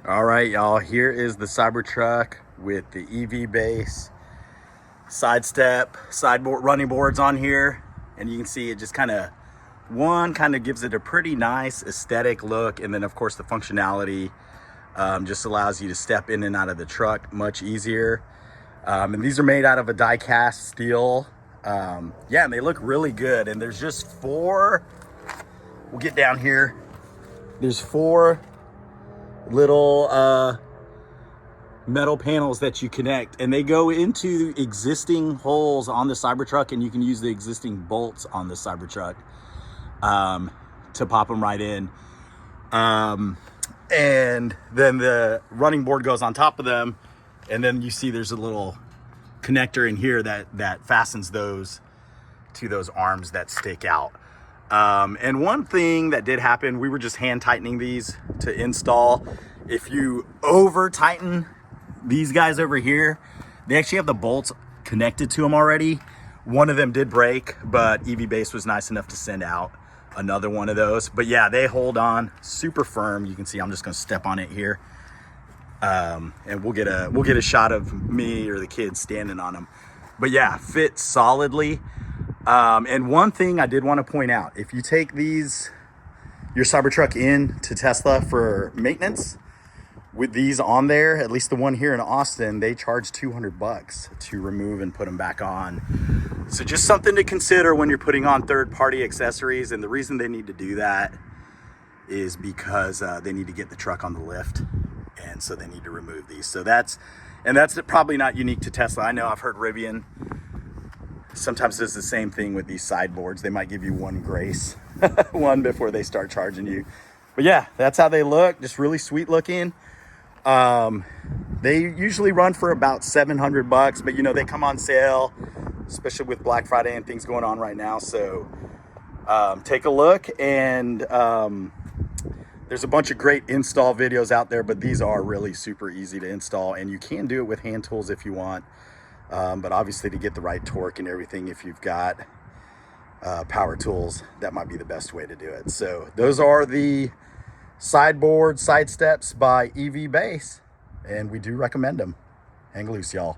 All right, y'all, here is the Cybertruck with the EVBASE side step, sideboard running boards on here. And you can see it just kind of gives it a pretty nice aesthetic look. And then of course the functionality just allows you to step in and out of the truck much easier. And these are made out of a die cast steel. Yeah, and they look really good. And there's just four, we'll get down here. There's four little metal panels that you connect, and they go into existing holes on the Cybertruck, and you can use the existing bolts on the Cybertruck to pop them right in. And then the running board goes on top of them, and then you see there's a little connector in here that fastens those to those arms that stick out. And one thing that did happen, we were just hand tightening these to install. If you over tighten these guys over here, they actually have the bolts connected to them already. One of them did break, but EVBASE was nice enough to send out another one of those. But yeah, they hold on super firm. You can see I'm just gonna step on it here. And we'll get a shot of me or the kids standing on them. But yeah, fit solidly. And one thing I did want to point out, if you take your Cybertruck in to Tesla for maintenance, with these on there, at least the one here in Austin, they charge $200 to remove and put them back on. So just something to consider when you're putting on third-party accessories. And the reason they need to do that is because they need to get the truck on the lift. And so they need to remove these. So that's probably not unique to Tesla. I know I've heard Rivian sometimes does the same thing with these sideboards. They might give you one grace, one before they start charging you. But yeah, that's how they look. Just really sweet looking. They usually run for about $700, but you know, they come on sale, especially with Black Friday and things going on right now. So take a look, and there's a bunch of great install videos out there, but these are really super easy to install, and you can do it with hand tools if you want. But obviously to get the right torque and everything, if you've got power tools, that might be the best way to do it. So those are the sideboard side steps by EVBASE, and we do recommend them. Hang loose, y'all.